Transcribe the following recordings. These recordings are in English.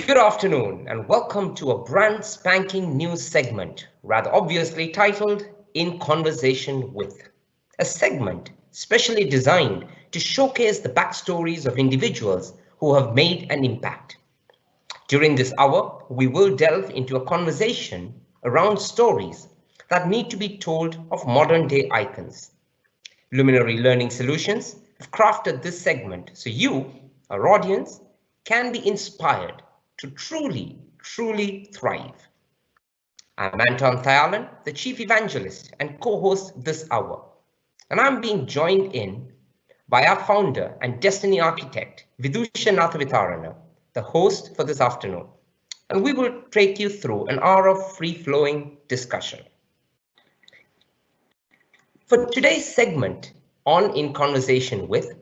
Good afternoon and welcome to a brand spanking new segment, rather obviously titled In Conversation With, a segment specially designed to showcase the backstories of individuals who have made an impact. During this hour, we will delve into a conversation around stories that need to be told of modern day icons. Luminary Learning Solutions have crafted this segment so you, our audience, can be inspired to truly thrive. I'm Anton Thayalan, the Chief Evangelist and Co Host this hour, and I'm being joined in by our founder and destiny architect, Vidusha Nathavitharana, the host for this afternoon, and we will take you through an hour of free-flowing discussion. For today's segment on In Conversation With,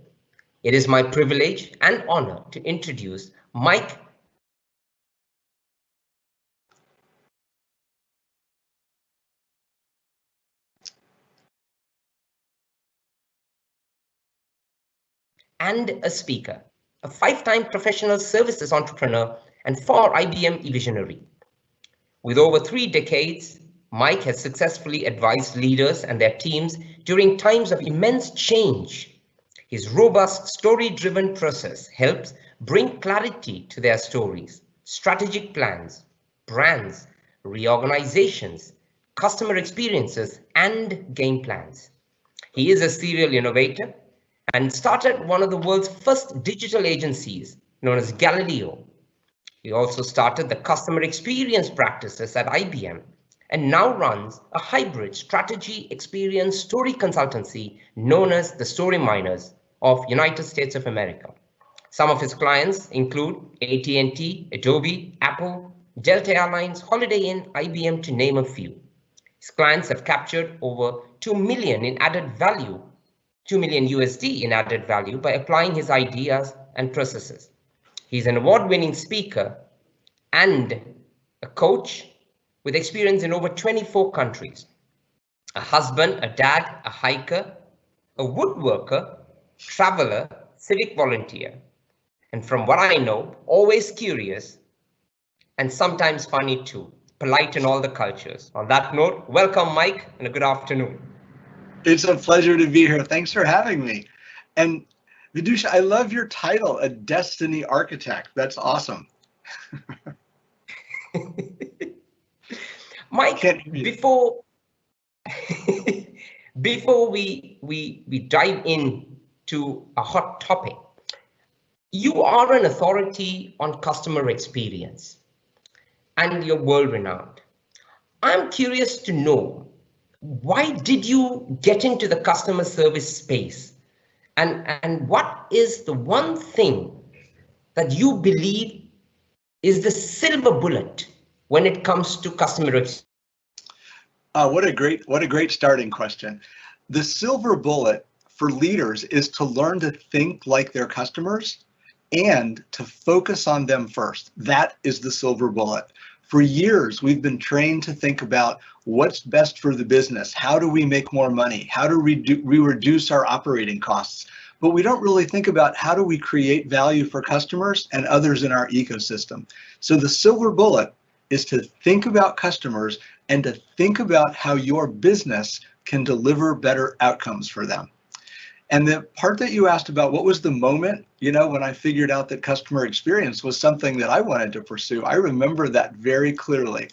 it is my privilege and honor to introduce Mike and a speaker, a 5-time professional services entrepreneur and for IBM eVisionary. With over 3 decades, Mike has successfully advised leaders and their teams during times of immense change. His robust story-driven process helps bring clarity to their stories, strategic plans, brands, reorganizations, customer experiences, and game plans. He is a serial innovator and started one of the world's first digital agencies known as Galileo. He also started the customer experience practices at IBM and now runs a hybrid strategy experience story consultancy known as the Storyminers of United States of America. Some of his clients include AT&T, Adobe, Apple, Delta Airlines, Holiday Inn, IBM, to name a few. His clients have captured over 2 million in added value, 2 million USD in added value by applying his ideas and processes. He's an award-winning speaker and a coach with experience in over 24 countries. A husband, a dad, a hiker, a woodworker, traveler, civic volunteer, and from what I know, always curious and sometimes funny too, polite in all the cultures. On that note, welcome Mike and a good afternoon. It's a pleasure to be here. Thanks for having me. And Vidusha, I love your title, a destiny architect. That's awesome. Mike, before we dive into a hot topic, you are an authority on customer experience and you're world-renowned. I'm curious to know, why did you get into the customer service space? And what is the one thing that you believe is the silver bullet when it comes to customer experience? What a great starting question. The silver bullet for leaders is to learn to think like their customers and to focus on them first. That is the silver bullet. For years, we've been trained to think about what's best for the business. How do we make more money? How do we reduce our operating costs? But we don't really think about how do we create value for customers and others in our ecosystem. So the silver bullet is to think about customers and to think about how your business can deliver better outcomes for them. And the part that you asked about, what was the moment, when I figured out that customer experience was something that I wanted to pursue, I remember that very clearly.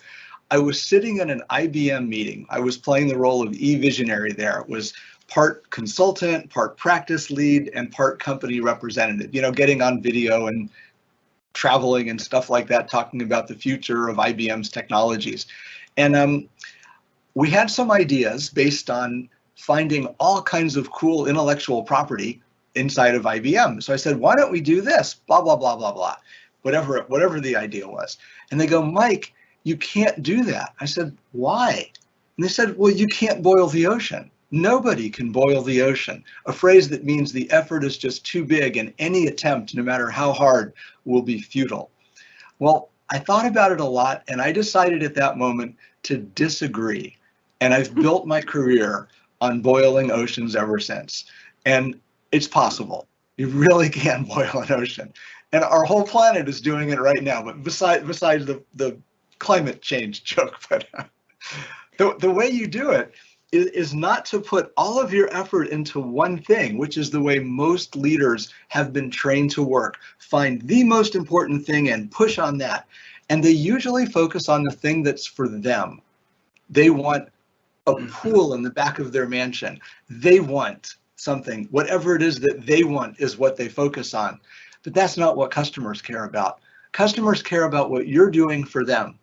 I was sitting in an IBM meeting. I was playing the role of eVisionary there. It was part consultant, part practice lead, and part company representative, getting on video and traveling and stuff like that, talking about the future of IBM's technologies. And we had some ideas based on finding all kinds of cool intellectual property inside of IBM. So I said, why don't we do this? Blah, blah, blah, blah, blah, whatever the idea was. And they go, Mike, you can't do that. I said, why? And they said, well, you can't boil the ocean. Nobody can boil the ocean, a phrase that means the effort is just too big and any attempt, no matter how hard, will be futile. Well, I thought about it a lot and I decided at that moment to disagree. And I've built my career on boiling oceans ever since. And it's possible. You really can boil an ocean. And our whole planet is doing it right now, but besides the climate change joke, but the way you do it is not to put all of your effort into one thing, which is the way most leaders have been trained to work. Find the most important thing and push on that. And they usually focus on the thing that's for them. They want a pool in the back of their mansion. They want something, whatever it is that they want is what they focus on. But that's not what customers care about. Customers care about what you're doing for them.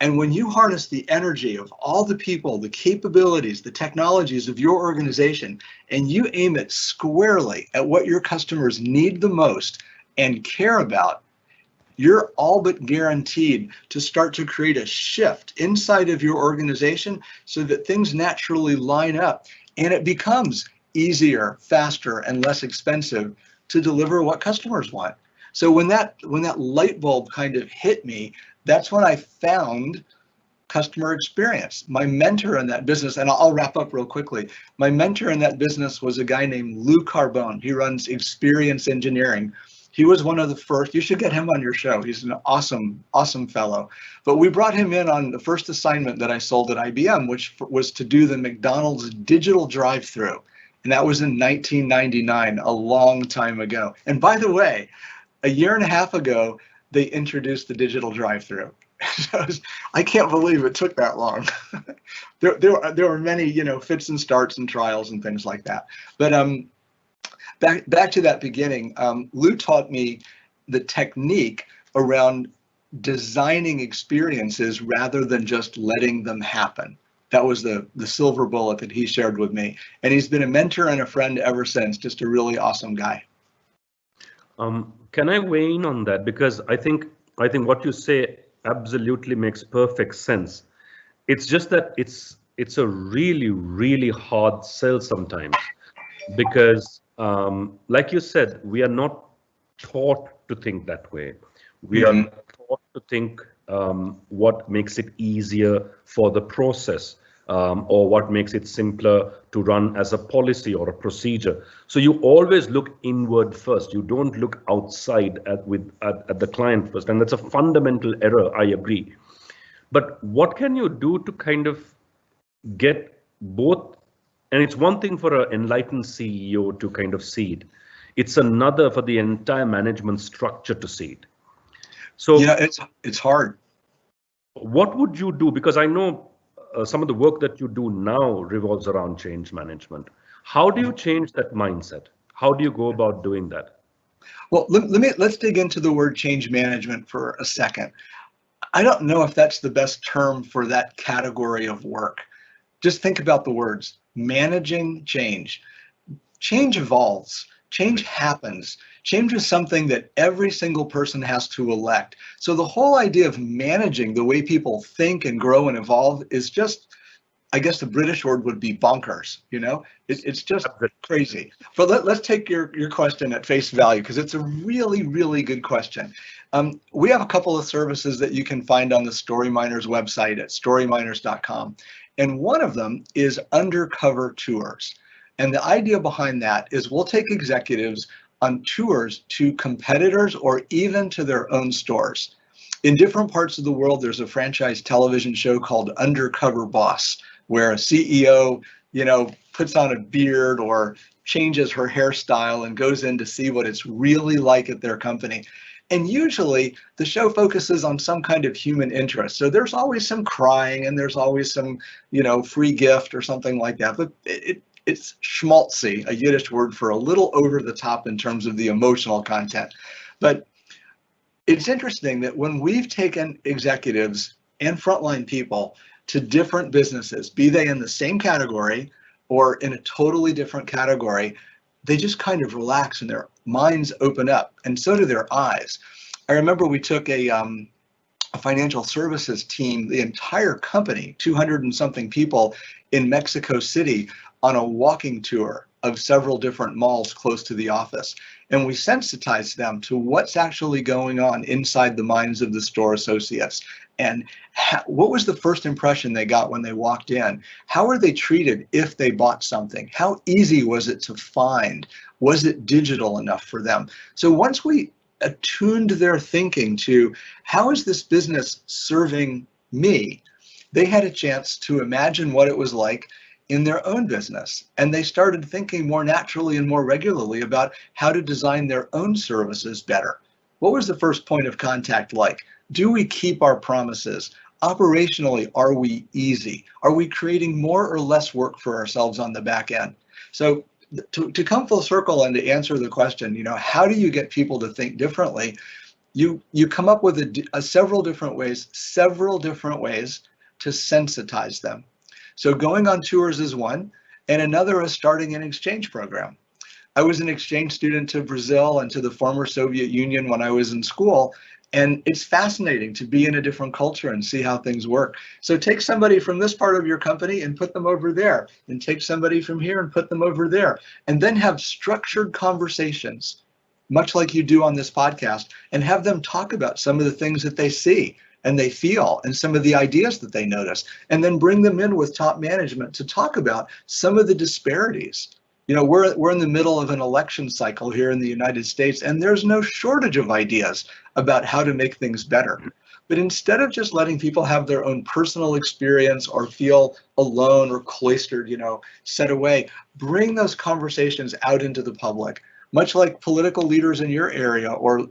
And when you harness the energy of all the people, the capabilities, the technologies of your organization, and you aim it squarely at what your customers need the most and care about, you're all but guaranteed to start to create a shift inside of your organization so that things naturally line up and it becomes easier, faster, and less expensive to deliver what customers want. So when that light bulb kind of hit me, that's when I found customer experience. My mentor in that business, and I'll wrap up real quickly. My mentor in that business was a guy named Lou Carbone. He runs Experience Engineering. He was one of the first. You should get him on your show. He's an awesome, awesome fellow. But we brought him in on the first assignment that I sold at IBM, which was to do the McDonald's digital drive-through. And that was in 1999, a long time ago. And by the way, a year and a half ago, they introduced the digital drive-through. I can't believe it took that long. there were many, fits and starts and trials and things like that. But back to that beginning, Lou taught me the technique around designing experiences rather than just letting them happen. That was the silver bullet that he shared with me. And he's been a mentor and a friend ever since, just a really awesome guy. Can I weigh in on that? Because I think what you say absolutely makes perfect sense. It's just that it's a really, really hard sell sometimes, because like you said, we are not taught to think that way. We are taught to think what makes it easier for the process, or what makes it simpler to run as a policy or a procedure. So you always look inward first. You don't look outside at the client first. And that's a fundamental error, I agree. But what can you do to kind of get both? And it's one thing for an enlightened CEO to kind of see it. It's another for the entire management structure to see it. So yeah, it's hard. What would you do? Because I know some of the work that you do now revolves around change management. How do you change that mindset? How do you go about doing that? Well, let's dig into the word change management for a second. I don't know if that's the best term for that category of work. Just think about the words: managing change. Change evolves. Change happens. Change is something that every single person has to elect. So the whole idea of managing the way people think and grow and evolve is just, I guess the British word would be bonkers, It's just crazy. But let's take your question at face value, because it's a really, really good question. We have a couple of services that you can find on the Storyminers website at storyminers.com. And one of them is undercover tours. And the idea behind that is we'll take executives on tours to competitors or even to their own stores. In different parts of the world, there's a franchise television show called Undercover Boss, where a CEO, puts on a beard or changes her hairstyle and goes in to see what it's really like at their company. And usually the show focuses on some kind of human interest. So there's always some crying and there's always some, free gift or something like that. But it's schmaltzy, a Yiddish word for a little over the top in terms of the emotional content. But it's interesting that when we've taken executives and frontline people to different businesses, be they in the same category or in a totally different category, they just kind of relax and their minds open up, and so do their eyes. I remember we took a financial services team, the entire company, 200 and something people in Mexico City, on a walking tour of several different malls close to the office. And we sensitized them to what's actually going on inside the minds of the store associates. And what was the first impression they got when they walked in? How were they treated if they bought something? How easy was it to find? Was it digital enough for them? So once we attuned their thinking to how is this business serving me, they had a chance to imagine what it was like in their own business. And they started thinking more naturally and more regularly about how to design their own services better. What was the first point of contact like? Do we keep our promises? Operationally, are we easy? Are we creating more or less work for ourselves on the back end? So to come full circle and to answer the question, how do you get people to think differently? You come up with several different ways to sensitize them. So going on tours is one, and another is starting an exchange program. I was an exchange student to Brazil and to the former Soviet Union when I was in school, and it's fascinating to be in a different culture and see how things work. So take somebody from this part of your company and put them over there, and take somebody from here and put them over there, and then have structured conversations, much like you do on this podcast, and have them talk about some of the things that they see and they feel and some of the ideas that they notice, and then bring them in with top management to talk about some of the disparities. We're in the middle of an election cycle here in the United States, and there's no shortage of ideas about how to make things better. But instead of just letting people have their own personal experience or feel alone or cloistered, set away, bring those conversations out into the public, much like political leaders in your area or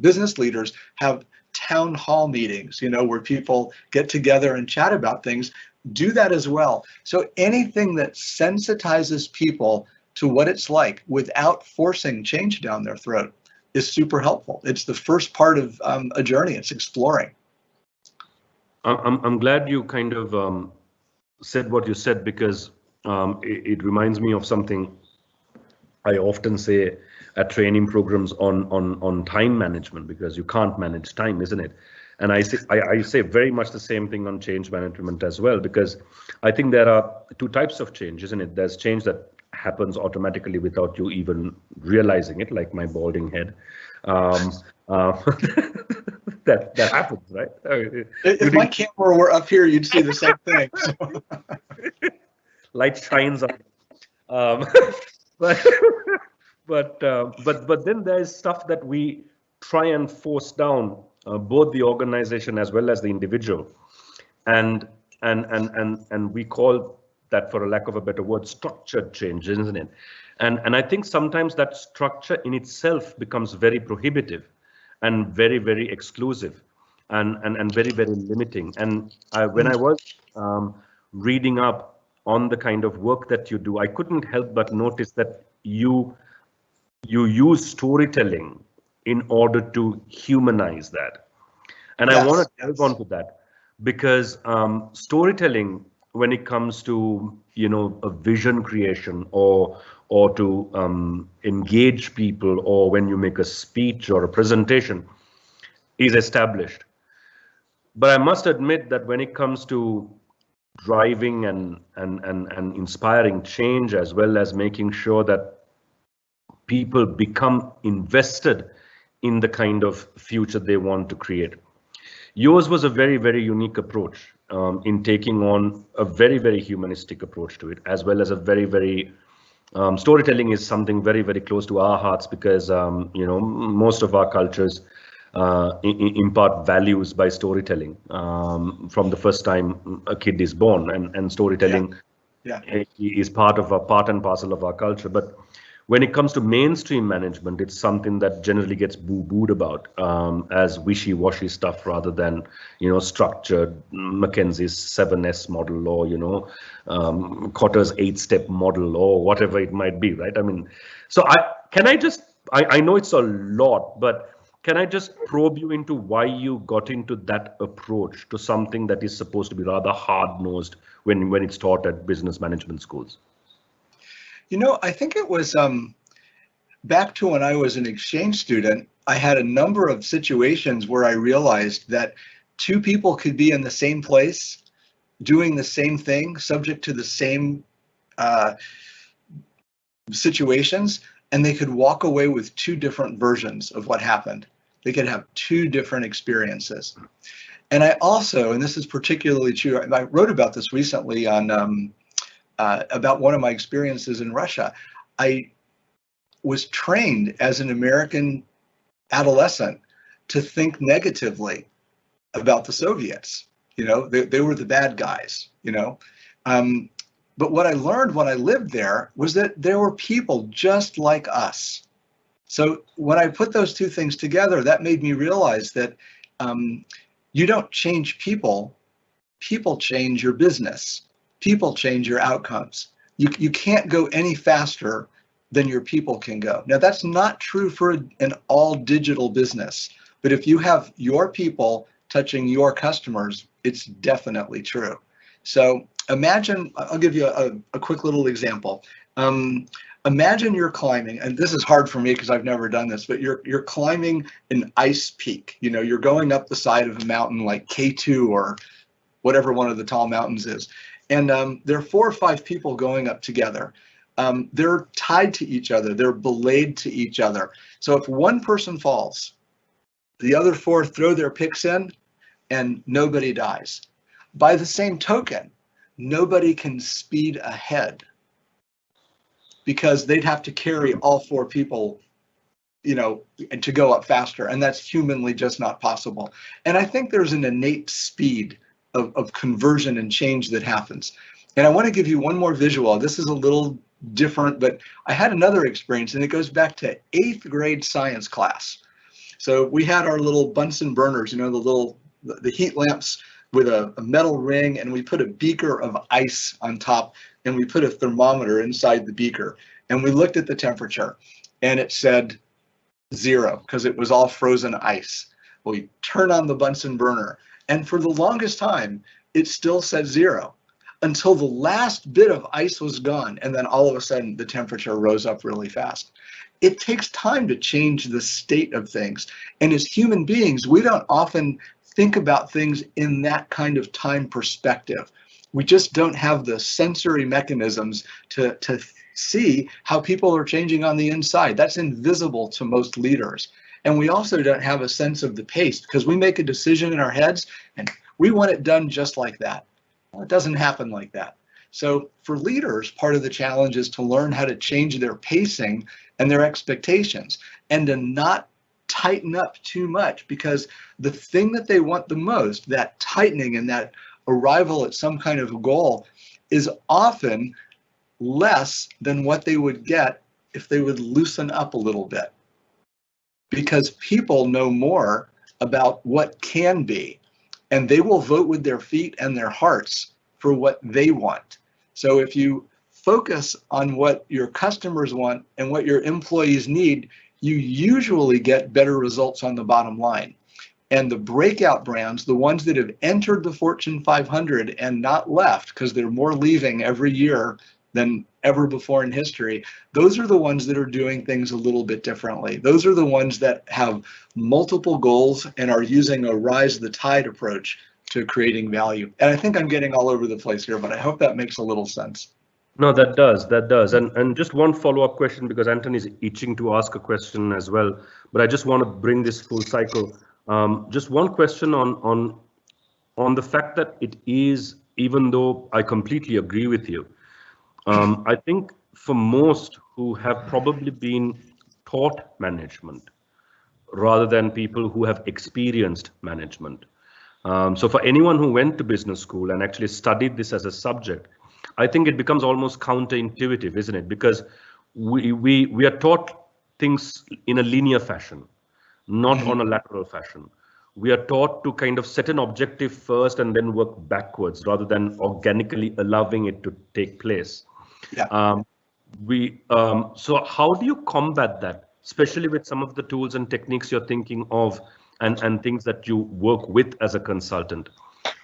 business leaders have town hall meetings, where people get together and chat about things. Do that as well. So anything that sensitizes people to what it's like without forcing change down their throat is super helpful. It's the first part of a journey. It's exploring. I'm glad you kind of said what you said, because it reminds me of something I often say at training programs on time management, because you can't manage time, isn't it? And I say very much the same thing on change management as well, because I think there are two types of change, isn't it? There's change that happens automatically without you even realizing it, like my balding head. That happens, right? If my camera were up here, you'd see the same thing. So. Light shines on. But then there's stuff that we try and force down, both the organization as well as the individual, and we call that, for a lack of a better word, structured change, isn't it? And I think sometimes that structure in itself becomes very prohibitive and very, very exclusive and very, very limiting. And when I was reading up on the kind of work that you do, I couldn't help but notice that you use storytelling in order to humanize that. And yes, I want to delve onto that, because storytelling, when it comes to a vision creation or to engage people, or when you make a speech or a presentation, is established. But I must admit that when it comes to driving and inspiring change, as well as making sure that people become invested in the kind of future they want to create, yours was a very, very unique approach in taking on a very, very humanistic approach to it, as well as a very, very storytelling is something very, very close to our hearts, because most of our cultures impart values by storytelling from the first time a kid is born, and storytelling is part and parcel of our culture. But when it comes to mainstream management, it's something that generally gets boo-booed about as wishy-washy stuff, rather than structured McKinsey's 7S model, or Kotter's 8-step model, or whatever it might be, right? I mean, so I know it's a lot, but can I just probe you into why you got into that approach to something that is supposed to be rather hard-nosed when it's taught at business management schools? I think it was back to when I was an exchange student. I had a number of situations where I realized that two people could be in the same place, doing the same thing, subject to the same situations, and they could walk away with two different versions of what happened. They could have two different experiences. And I also, and this is particularly true, I wrote about this recently on about one of my experiences in Russia. I was trained as an American adolescent to think negatively about the Soviets. You know, they were the bad guys, you know. But what I learned when I lived there was that there were people just like us. So when I put those two things together, that made me realize that you don't change people, people change your business. People change your outcomes. You can't go any faster than your people can go. Now, that's not true for an all digital business, but if you have your people touching your customers, it's definitely true. So imagine, I'll give you a quick little example. Imagine you're climbing, and this is hard for me because I've never done this, but you're climbing an ice peak. You know, you're going up the side of a mountain like K2 or whatever one of the tall mountains is. And there are 4 or 5 people going up together. They're tied to each other. They're belayed to each other. So if one person falls, the other 4 throw their picks in and nobody dies. By the same token, nobody can speed ahead because they'd have to carry all 4 people, you know, to go up faster. And that's humanly just not possible. And I think there's an innate speed of conversion and change that happens. And I want to give you one more visual. This is a little different, but I had another experience, and it goes back to 8th grade science class. So we had our little Bunsen burners, you know, the heat lamps with a metal ring, and we put a beaker of ice on top, and we put a thermometer inside the beaker, and we looked at the temperature, and it said 0 because it was all frozen ice. Well, we turn on the Bunsen burner, and for the longest time, it still said 0 until the last bit of ice was gone, and then all of a sudden the temperature rose up really fast. It takes time to change the state of things, and as human beings, we don't often think about things in that kind of time perspective. We just don't have the sensory mechanisms to see how people are changing on the inside. That's invisible to most leaders. And we also don't have a sense of the pace because we make a decision in our heads and we want it done just like that. Well, it doesn't happen like that. So for leaders, part of the challenge is to learn how to change their pacing and their expectations and to not tighten up too much, because the thing that they want the most, that tightening and that arrival at some kind of goal, is often less than what they would get if they would loosen up a little bit. Because people know more about what can be, and they will vote with their feet and their hearts for what they want. So if you focus on what your customers want and what your employees need, you usually get better results on the bottom line. And the breakout brands, the ones that have entered the Fortune 500 and not left, because they're more leaving every year than ever before in history, those are the ones that are doing things a little bit differently. Those are the ones that have multiple goals and are using a rise the tide approach to creating value. And I think I'm getting all over the place here, but I hope that makes a little sense. No, that does. And just one follow-up question, because Anton is itching to ask a question as well, but I just want to bring this full cycle. Just one question on the fact that it is, even though I completely agree with you, I think for most who have probably been taught management rather than people who have experienced management. So for anyone who went to business school and actually studied this as a subject, I think it becomes almost counterintuitive, isn't it? Because we are taught things in a linear fashion, not on a lateral fashion. We are taught to kind of set an objective first and then work backwards rather than organically allowing it to take place. Yeah. So how do you combat that, especially with some of the tools and techniques you're thinking of and things that you work with as a consultant?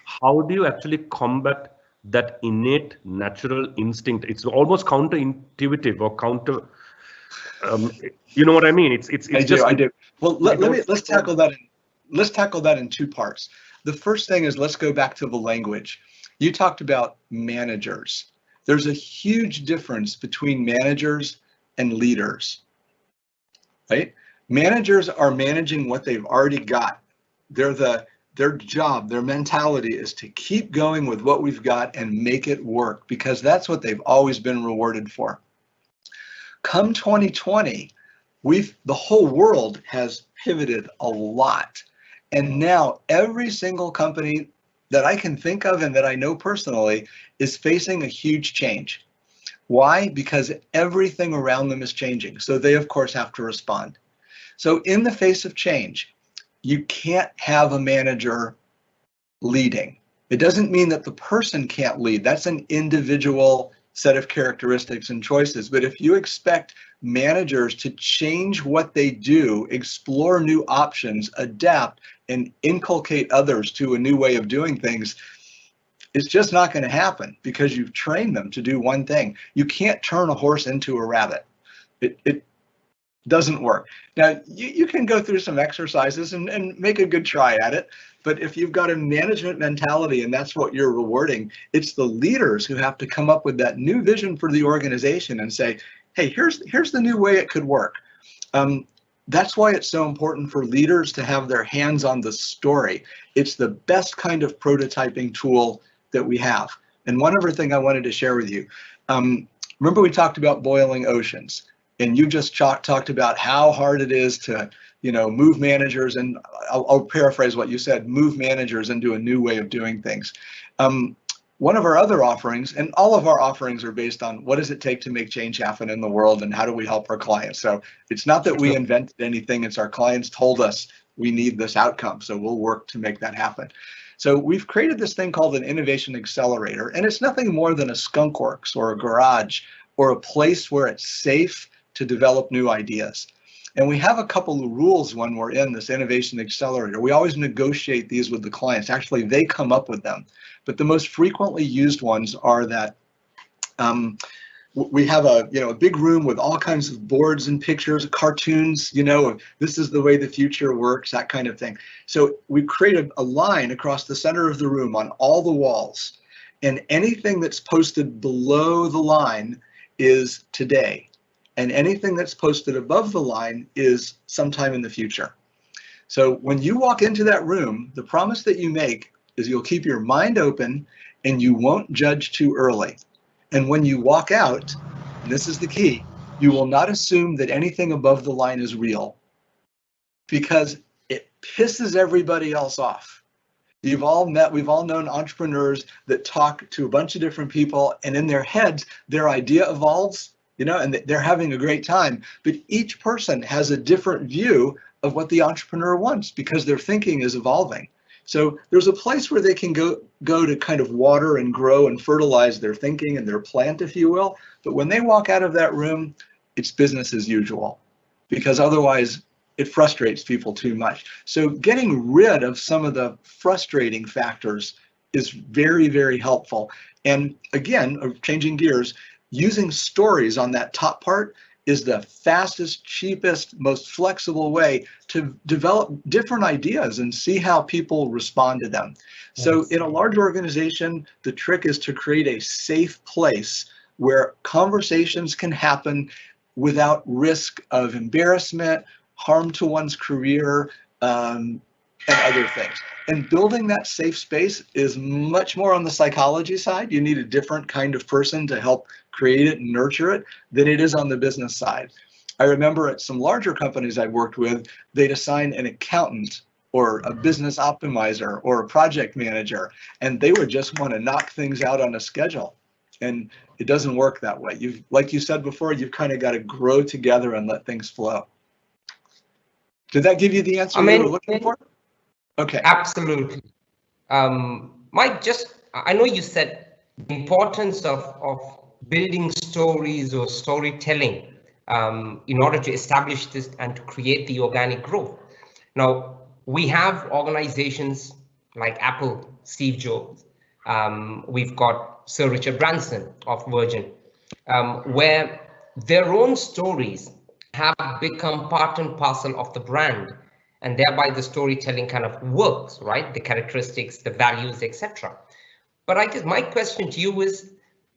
How do you actually combat that innate natural instinct? It's almost counterintuitive or counter. You know what I mean? I do. Well, let's tackle that. Let's tackle that in 2 parts. The first thing is, let's go back to the language. You talked about managers. There's a huge difference between managers and leaders, right? Managers are managing what they've already got. Their job, their mentality is to keep going with what we've got and make it work, because that's what they've always been rewarded for. Come 2020, the whole world has pivoted a lot. And now every single company that I can think of and that I know personally is facing a huge change. Why? Because everything around them is changing. So they, of course, have to respond. So in the face of change, you can't have a manager leading. It doesn't mean that the person can't lead. That's an individual set of characteristics and choices. But if you expect managers to change what they do, explore new options, adapt, and inculcate others to a new way of doing things, it's just not going to happen because you've trained them to do one thing. You can't turn a horse into a rabbit. It doesn't work. Now, you can go through some exercises and make a good try at it, but if you've got a management mentality and that's what you're rewarding, it's the leaders who have to come up with that new vision for the organization and say, hey, here's the new way it could work. That's why it's so important for leaders to have their hands on the story. It's the best kind of prototyping tool that we have. And one other thing I wanted to share with you. Remember we talked about boiling oceans, and you just talked about how hard it is to, move managers, and I'll paraphrase what you said, move managers into a new way of doing things. One of our other offerings, and all of our offerings are based on what does it take to make change happen in the world and how do we help our clients. So it's not that we invented anything, it's our clients told us we need this outcome, so we'll work to make that happen. So we've created this thing called an innovation accelerator, and it's nothing more than a skunkworks or a garage or a place where it's safe to develop new ideas. And we have a couple of rules when we're in this innovation accelerator. We always negotiate these with the clients. Actually, they come up with them. But the most frequently used ones are that we have a big room with all kinds of boards and pictures, cartoons, this is the way the future works, that kind of thing. So we create a line across the center of the room on all the walls, and anything that's posted below the line is today. And anything that's posted above the line is sometime in the future. So when you walk into that room, the promise that you make is you'll keep your mind open and you won't judge too early. And when you walk out, and this is the key, you will not assume that anything above the line is real, because it pisses everybody else off. We've all known entrepreneurs that talk to a bunch of different people, and in their heads, their idea evolves, and they're having a great time. But each person has a different view of what the entrepreneur wants because their thinking is evolving. So there's a place where they can go to kind of water and grow and fertilize their thinking and their plant, if you will. But when they walk out of that room, it's business as usual, because otherwise it frustrates people too much. So getting rid of some of the frustrating factors is very, very helpful. And again, changing gears, using stories on that top part is the fastest, cheapest, most flexible way to develop different ideas and see how people respond to them. So in a large organization, the trick is to create a safe place where conversations can happen without risk of embarrassment, harm to one's career, and other things. And building that safe space is much more on the psychology side. You need a different kind of person to help create it and nurture it than it is on the business side. I remember at some larger companies I worked with, they'd assign an accountant or a business optimizer or a project manager, and they would just want to knock things out on a schedule. And it doesn't work that way. Like you said before, you've kind of got to grow together and let things flow. Did that give you the answer you were looking for? Okay. Absolutely. Mike, I know you said the importance of building stories or storytelling in order to establish this and to create the organic growth. Now, we have organizations like Apple, Steve Jobs. We've got Sir Richard Branson of Virgin, where their own stories have become part and parcel of the brand, and thereby the storytelling kind of works, right? The characteristics, the values, etc. But I guess my question to you is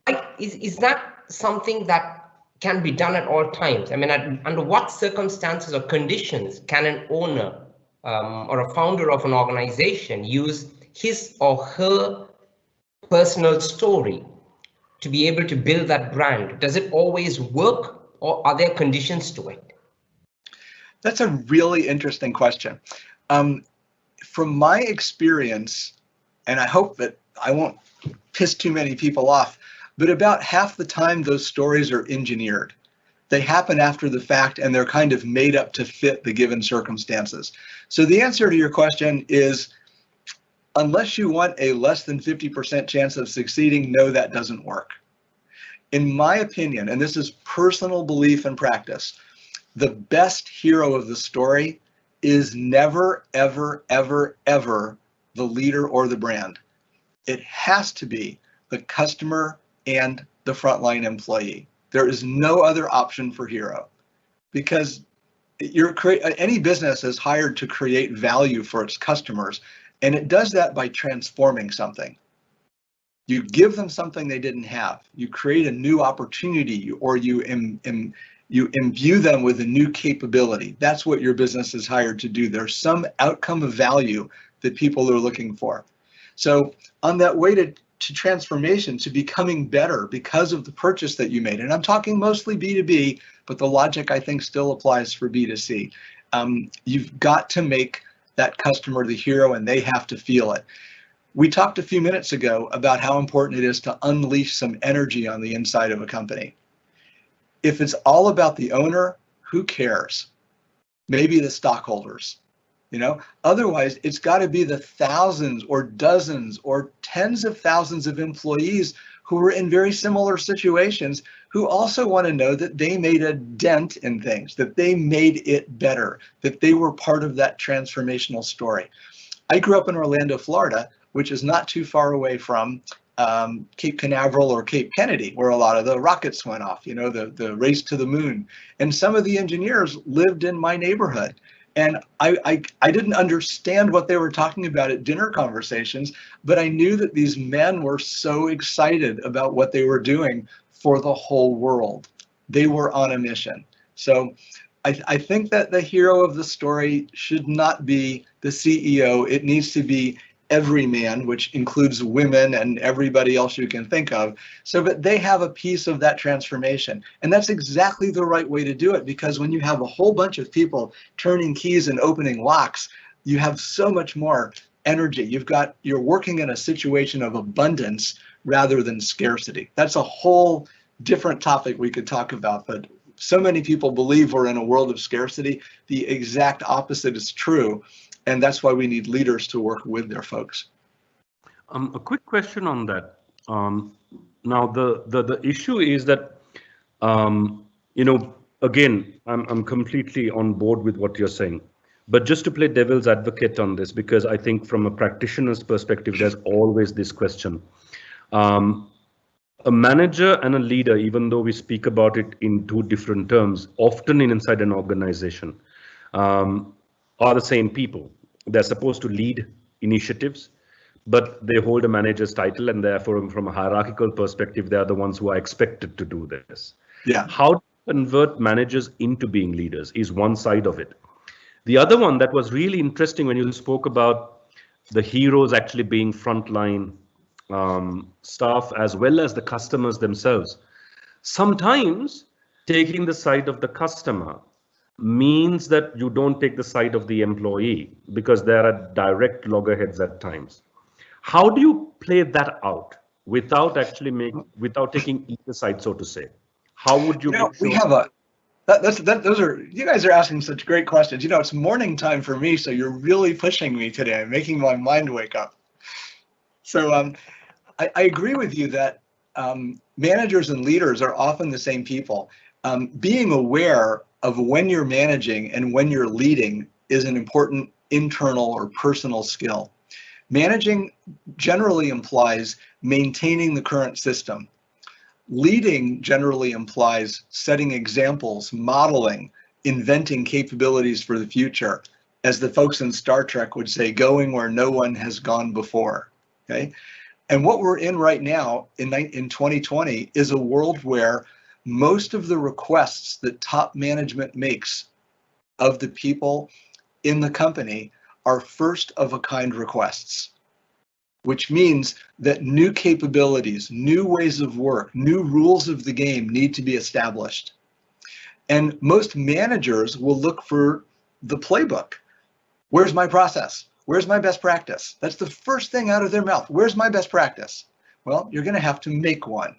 that something that can be done at all times? I mean, under what circumstances or conditions can an owner or a founder of an organization use his or her personal story to be able to build that brand? Does it always work, or are there conditions to it? That's a really interesting question. From my experience, and I hope that I won't piss too many people off, but about half the time those stories are engineered. They happen after the fact and they're kind of made up to fit the given circumstances. So the answer to your question is, unless you want a less than 50% chance of succeeding, no, that doesn't work. In my opinion, and this is personal belief and practice, the best hero of the story is never, ever, ever, ever the leader or the brand. It has to be the customer and the frontline employee. There is no other option for hero, because any business is hired to create value for its customers, and it does that by transforming something. You give them something they didn't have. You create a new opportunity, or you imbue them with a new capability. That's what your business is hired to do. There's some outcome of value that people are looking for. So on that way to transformation, to becoming better because of the purchase that you made, and I'm talking mostly B2B, but the logic I think still applies for B2C. You've got to make that customer the hero, and they have to feel it. We talked a few minutes ago about how important it is to unleash some energy on the inside of a company. If it's all about the owner, who cares? Maybe the stockholders. Otherwise, it's got to be the thousands or dozens or tens of thousands of employees who are in very similar situations, who also want to know that they made a dent in things, that they made it better, that they were part of that transformational story. I grew up in Orlando, Florida, which is not too far away from Cape Canaveral or Cape Kennedy, where a lot of the rockets went off, the race to the moon. And some of the engineers lived in my neighborhood. And I didn't understand what they were talking about at dinner conversations, but I knew that these men were so excited about what they were doing for the whole world. They were on a mission. So I think that the hero of the story should not be the CEO. It needs to be every man, which includes women and everybody else you can think of, so that they have a piece of that transformation. And that's exactly the right way to do it, because when you have a whole bunch of people turning keys and opening locks, you have so much more energy. You're working in a situation of abundance rather than scarcity. That's a whole different topic we could talk about, but so many people believe we're in a world of scarcity. The exact opposite is true. And that's why we need leaders to work with their folks. A quick question on that. Now, the issue is that, again, I'm completely on board with what you're saying. But just to play devil's advocate on this, because I think from a practitioner's perspective, there's always this question. A manager and a leader, even though we speak about it in two different terms, often inside an organization, are the same people. They're supposed to lead initiatives, but they hold a manager's title, and therefore, from a hierarchical perspective, they are the ones who are expected to do this. Yeah. How to convert managers into being leaders is one side of it. The other one that was really interesting when you spoke about the heroes actually being frontline staff as well as the customers themselves. Sometimes taking the side of the customer means that you don't take the side of the employee, because there are direct loggerheads at times. How do you play that out without taking either side, so to say? How would you? We have you guys are asking such great questions. It's morning time for me, so you're really pushing me today, making my mind wake up. So I agree with you that managers and leaders are often the same people. Being aware of when you're managing and when you're leading is an important internal or personal skill. Managing generally implies maintaining the current system. Leading generally implies setting examples, modeling, inventing capabilities for the future. As the folks in Star Trek would say, going where no one has gone before. Okay? And what we're in right now in 2020 is a world where most of the requests that top management makes of the people in the company are first of a kind requests, which means that new capabilities, new ways of work, new rules of the game need to be established. And most managers will look for the playbook. Where's my process? Where's my best practice? That's the first thing out of their mouth. Where's my best practice? Well, you're going to have to make one.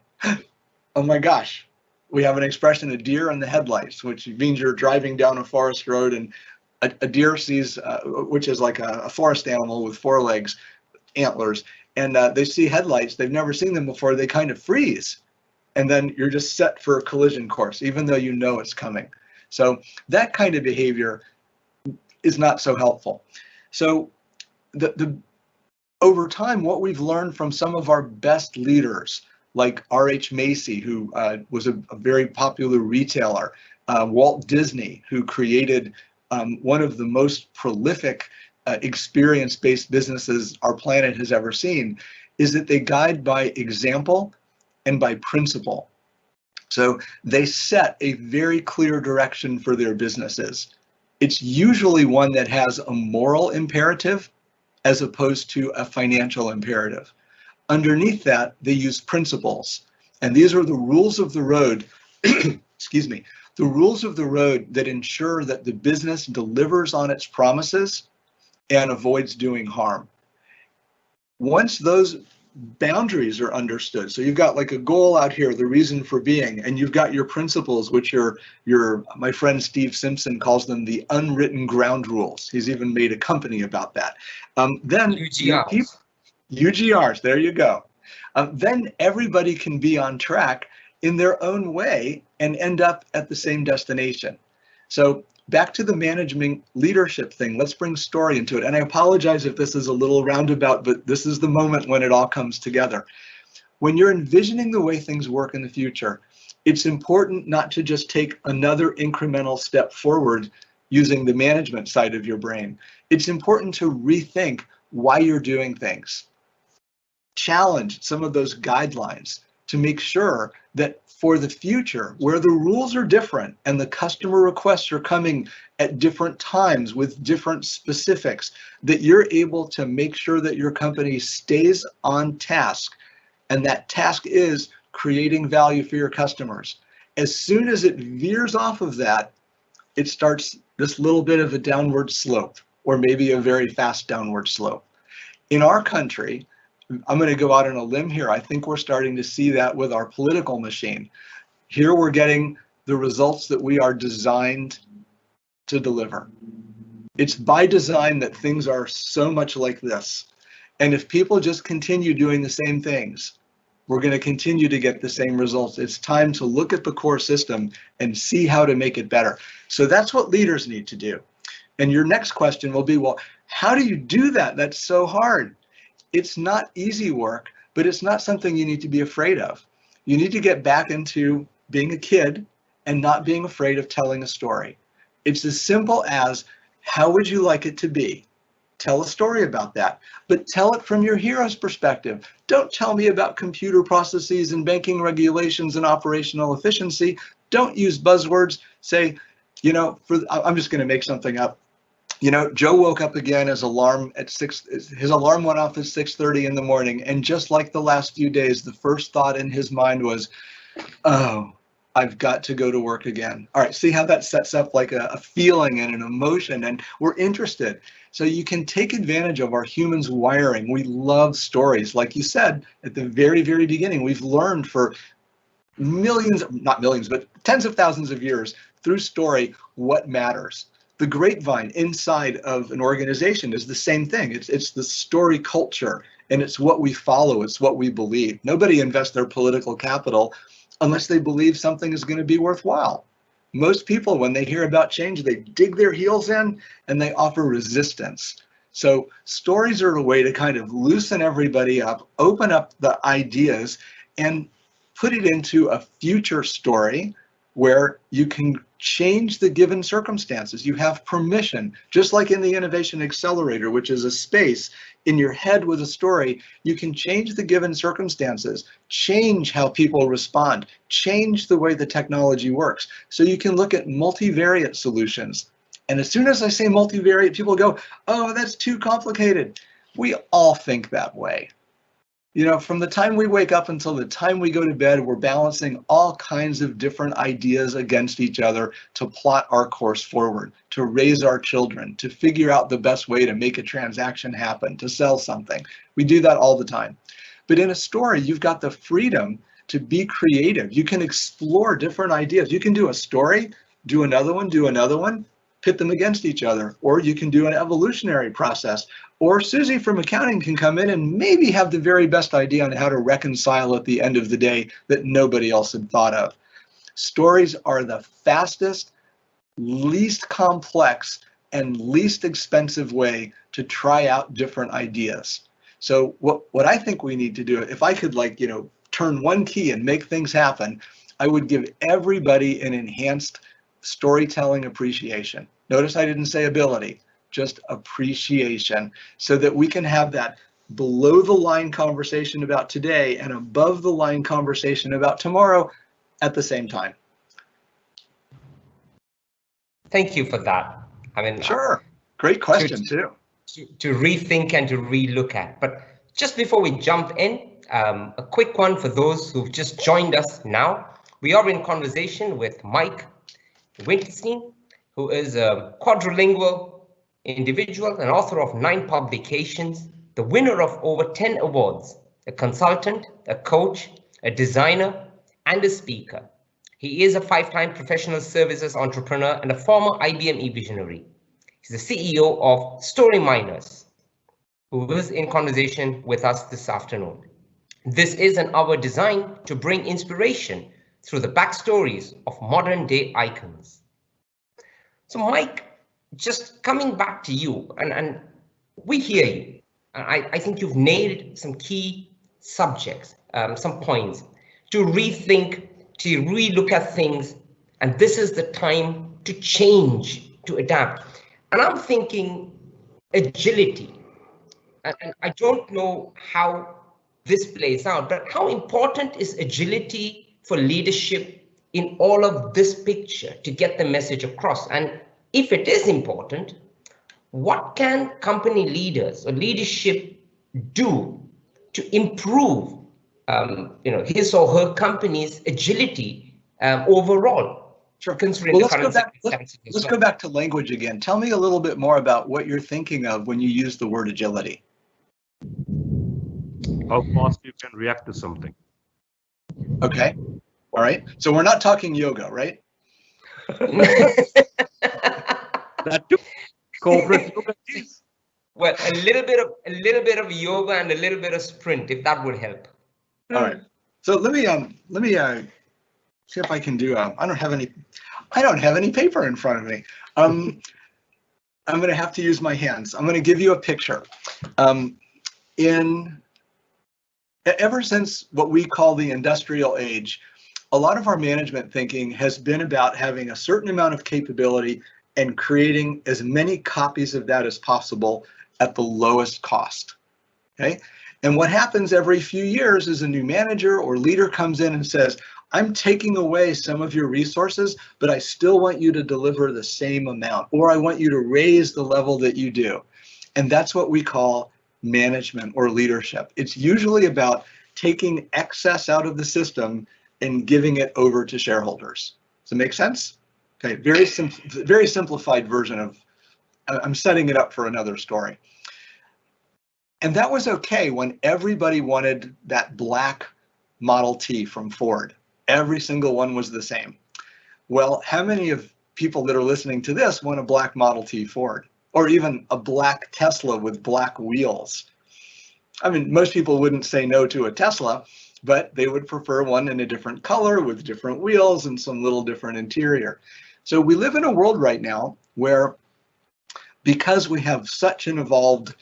Oh my gosh. We have an expression, a deer in the headlights, which means you're driving down a forest road and a deer sees, which is like a forest animal with 4 legs, antlers, and they see headlights. They've never seen them before. They kind of freeze. And then you're just set for a collision course, even though you know it's coming. So that kind of behavior is not so helpful. So over time, what we've learned from some of our best leaders, like R.H. Macy, who was a very popular retailer, Walt Disney, who created one of the most prolific experience-based businesses our planet has ever seen, is that they guide by example and by principle. So they set a very clear direction for their businesses. It's usually one that has a moral imperative as opposed to a financial imperative. Underneath that, they use principles. And these are the rules of the road, excuse me, the rules of the road that ensure that the business delivers on its promises and avoids doing harm. Once those boundaries are understood, so you've got like a goal out here, the reason for being, and you've got your principles, which my friend Steve Simpson calls them the unwritten ground rules. He's even made a company about that. Then UGRs. UGRs, there you go. Then everybody can be on track in their own way and end up at the same destination. So back to the management leadership thing, let's bring story into it. And I apologize if this is a little roundabout, but this is the moment when it all comes together. When you're envisioning the way things work in the future, it's important not to just take another incremental step forward using the management side of your brain. It's important to rethink why you're doing things. Challenge some of those guidelines to make sure that for the future, where the rules are different and the customer requests are coming at different times with different specifics, that you're able to make sure that your company stays on task. And that task is creating value for your customers. As soon as it veers off of that, it starts this little bit of a downward slope, or maybe a very fast downward slope. In our country, I'm going to go out on a limb here. I think we're starting to see that with our political machine. Here we're getting the results that we are designed to deliver. It's by design that things are so much like this. And if people just continue doing the same things, we're going to continue to get the same results. It's time to look at the core system and see how to make it better. So that's what leaders need to do. And your next question will be, well, how do you do that? That's so hard. It's not easy work, but it's not something you need to be afraid of. You need to get back into being a kid and not being afraid of telling a story. It's as simple as, how would you like it to be? Tell a story about that, but tell it from your hero's perspective. Don't tell me about computer processes and banking regulations and operational efficiency. Don't use buzzwords. Say, I'm just going to make something up. Joe woke up again, his alarm went off at 6:30 in the morning. And just like the last few days, the first thought in his mind was, oh, I've got to go to work again. All right, see how that sets up like a feeling and an emotion, and we're interested. So you can take advantage of our humans' wiring. We love stories. Like you said at the very, very beginning, we've learned for not millions, but tens of thousands of years through story what matters. The grapevine inside of an organization is the same thing. It's the story culture, and it's what we follow. It's what we believe. Nobody invests their political capital unless they believe something is going to be worthwhile. Most people, when they hear about change, they dig their heels in and they offer resistance. So stories are a way to kind of loosen everybody up, open up the ideas, and put it into a future story where you can change the given circumstances. You have permission, just like in the Innovation Accelerator, which is a space in your head with a story. You can change the given circumstances, change how people respond, change the way the technology works. So you can look at multivariate solutions. And as soon as I say multivariate, people go, oh, that's too complicated. We all think that way. You know, from the time we wake up until the time we go to bed, we're balancing all kinds of different ideas against each other to plot our course forward, to raise our children, to figure out the best way to make a transaction happen, to sell something. We do that all the time. But in a story, you've got the freedom to be creative. You can explore different ideas. You can do a story, do another one, pit them against each other, or you can do an evolutionary process. Or Susie from accounting can come in and maybe have the very best idea on how to reconcile at the end of the day that nobody else had thought of. Stories are the fastest, least complex, and least expensive way to try out different ideas. So what I think we need to do, if I could, like, you know, turn one key and make things happen, I would give everybody an enhanced storytelling appreciation. Notice I didn't say ability, just appreciation, so that we can have that below the line conversation about today and above the line conversation about tomorrow at the same time. Thank you for that. I mean, sure, great question too. To rethink and to relook at. But just before we jump in, a quick one for those who've just joined us now. We are in conversation with Mike Wittenstein, who is a quadrilingual individual, an author of 9 publications, the winner of over 10 awards, a consultant, a coach, a designer, and a speaker. He is a 5-time professional services entrepreneur and a former IBM eVisionary. He's the CEO of Storyminers, who is in conversation with us this afternoon. This is an hour designed to bring inspiration through the backstories of modern day icons. So Mike, just coming back to you, and we hear you. I think you've nailed some key subjects, some points to rethink, to relook at things. And this is the time to change, to adapt. And I'm thinking agility. And I don't know how this plays out, but how important is agility for leadership in all of this picture to get the message across? And if it is important, what can company leaders or leadership do to improve his or her company's agility overall? Sure. Considering well, the current circumstances. Let's go back to language again. Tell me a little bit more about what you're thinking of when you use the word agility. How fast you can react to something. Okay. All right. So we're not talking yoga, right? That too. Corporate yoga is. Well, a little bit of yoga and a little bit of sprint, if that would help. All right. So let me see if I can do. I don't have any paper in front of me. I'm going to have to use my hands. I'm going to give you a picture. Ever since what we call the industrial age, a lot of our management thinking has been about having a certain amount of capability and creating as many copies of that as possible at the lowest cost. Okay? And what happens every few years is a new manager or leader comes in and says, I'm taking away some of your resources, but I still want you to deliver the same amount, or I want you to raise the level that you do. And that's what we call management or leadership. It's usually about taking excess out of the system and giving it over to shareholders. Does it make sense? Okay, very simplified version of, I'm setting it up for another story. And that was okay when everybody wanted that black Model T from Ford. Every single one was the same. Well, how many of people that are listening to this want a black Model T Ford? Or even a black Tesla with black wheels? I mean, most people wouldn't say no to a Tesla, but they would prefer one in a different color with different wheels and some little different interior. So we live in a world right now where, because we have such an evolved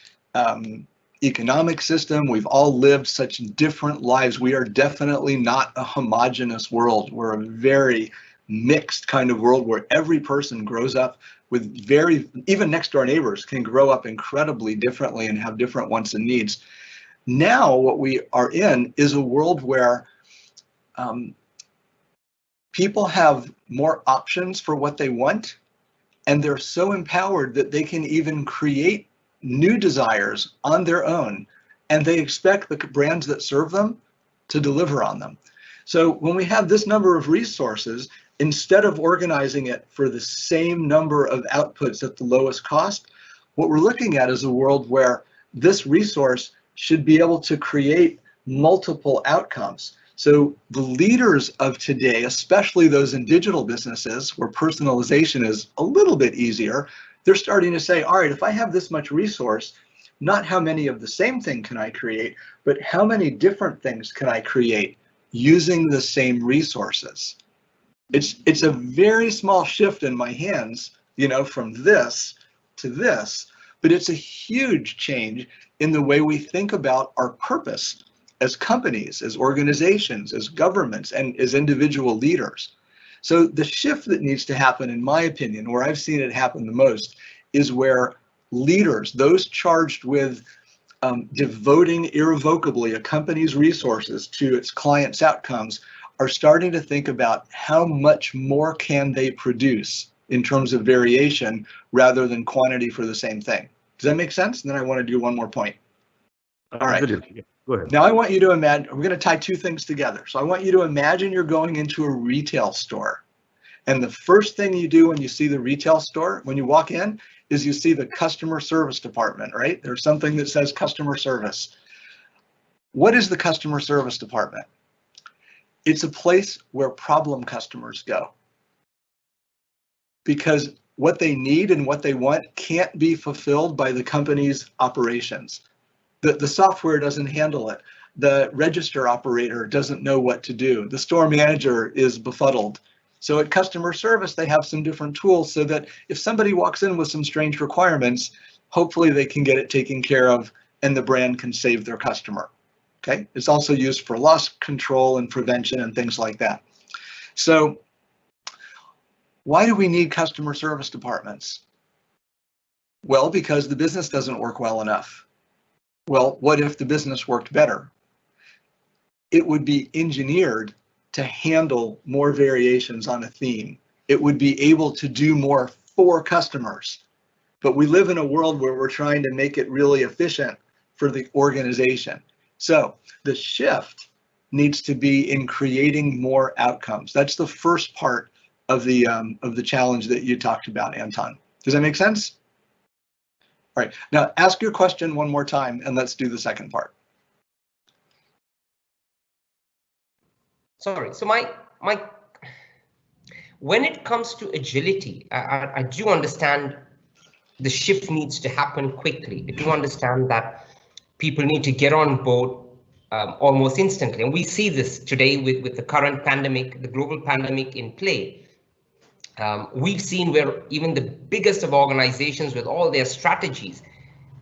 economic system, we've all lived such different lives, we are definitely not a homogeneous world. We're a very mixed kind of world where every person grows up with even next door neighbors can grow up incredibly differently and have different wants and needs. Now what we are in is a world where people have more options for what they want, and they're so empowered that they can even create new desires on their own and they expect the brands that serve them to deliver on them. So when we have this number of resources, instead of organizing it for the same number of outputs at the lowest cost, what we're looking at is a world where this resource should be able to create multiple outcomes. So the leaders of today, especially those in digital businesses where personalization is a little bit easier, they're starting to say, all right, if I have this much resource, not how many of the same thing can I create, but how many different things can I create using the same resources? It's a very small shift in my hands, you know, from this to this, but it's a huge change in the way we think about our purpose as companies, as organizations, as governments, and as individual leaders. So the shift that needs to happen, in my opinion, where I've seen it happen the most, is where leaders, those charged with devoting irrevocably a company's resources to its clients' outcomes, are starting to think about how much more can they produce in terms of variation rather than quantity for the same thing. Does that make sense? And then I want to do one more point. All right. Go ahead. Now I want you to imagine, we're going to tie two things together. So I want you to imagine you're going into a retail store. And the first thing you do when you see the retail store, when you walk in, is you see the customer service department, right? There's something that says customer service. What is the customer service department? It's a place where problem customers go. Because what they need and what they want can't be fulfilled by the company's operations. The software doesn't handle it. The register operator doesn't know what to do. The store manager is befuddled. So at customer service, they have some different tools so that if somebody walks in with some strange requirements, hopefully they can get it taken care of and the brand can save their customer. Okay, it's also used for loss control and prevention and things like that. So why do we need customer service departments? Well, because the business doesn't work well enough. Well, what if the business worked better? It would be engineered to handle more variations on a theme. It would be able to do more for customers. But we live in a world where we're trying to make it really efficient for the organization. So the shift needs to be in creating more outcomes. That's the first part of the challenge that you talked about, Anton. Does that make sense? All right, now ask your question one more time and let's do the second part. Sorry, so when it comes to agility, I do understand the shift needs to happen quickly. I do understand that people need to get on board almost instantly. And we see this today with the current pandemic, the global pandemic in play. We've seen where even the biggest of organizations with all their strategies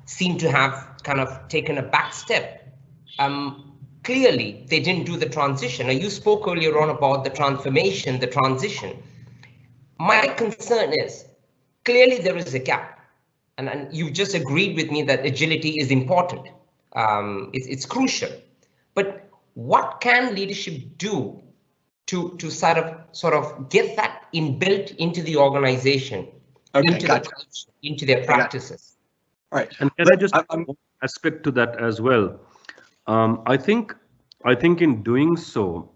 seem to have kind of taken a back step. Clearly, they didn't do the transition. Now, you spoke earlier on about the transformation, the transition. My concern is, clearly there is a gap. And you've just agreed with me that agility is important. It's crucial. But what can leadership do to sort of get that inbuilt into the organization, into the culture, into their practices? All right. And can I just aspect to that as well? I think in doing so,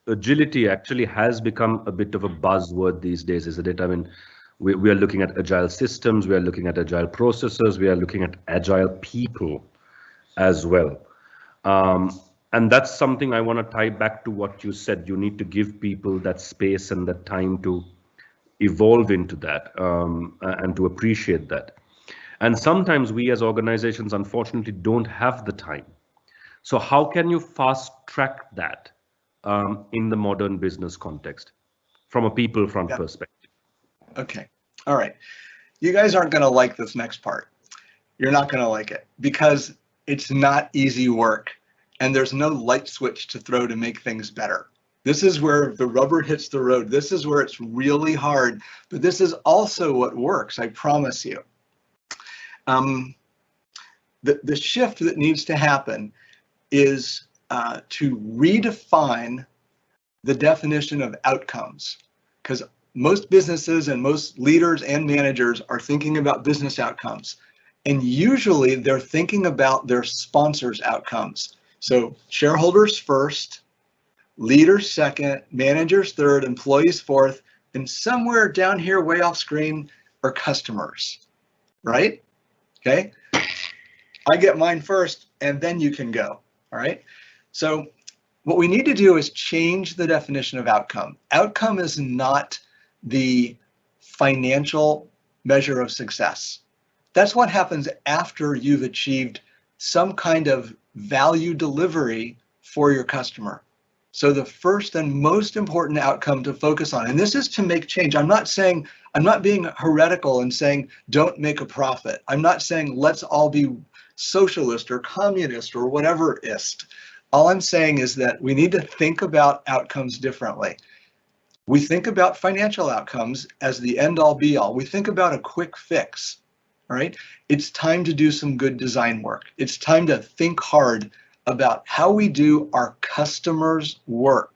agility actually has become a bit of a buzzword these days, isn't it? I mean, we are looking at agile systems, we are looking at agile processes, we are looking at agile people as well. And that's something I want to tie back to what you said. You need to give people that space and that time to evolve into that and to appreciate that. And sometimes we as organizations, unfortunately, don't have the time. So how can you fast track that in the modern business context from a people front perspective? Okay. All right. You guys aren't going to like this next part. You're not going to like it because it's not easy work and there's no light switch to throw to make things better. This is where the rubber hits the road. This is where it's really hard, but this is also what works, I promise you. The shift that needs to happen is to redefine the definition of outcomes, because most businesses and most leaders and managers are thinking about business outcomes. And usually they're thinking about their sponsors' outcomes. So shareholders first, leaders second, managers third, employees fourth, and somewhere down here way off screen are customers, right? Okay, I get mine first and then you can go, all right? So what we need to do is change the definition of outcome. Outcome is not the financial measure of success. That's what happens after you've achieved some kind of value delivery for your customer. So the first and most important outcome to focus on, and this is to make change. I'm not being heretical and saying don't make a profit. I'm not saying let's all be socialist or communist or whatever ist. All I'm saying is that we need to think about outcomes differently. We think about financial outcomes as the end all be all. We think about a quick fix. All right, it's time to do some good design work. It's time to think hard about how we do our customers' work.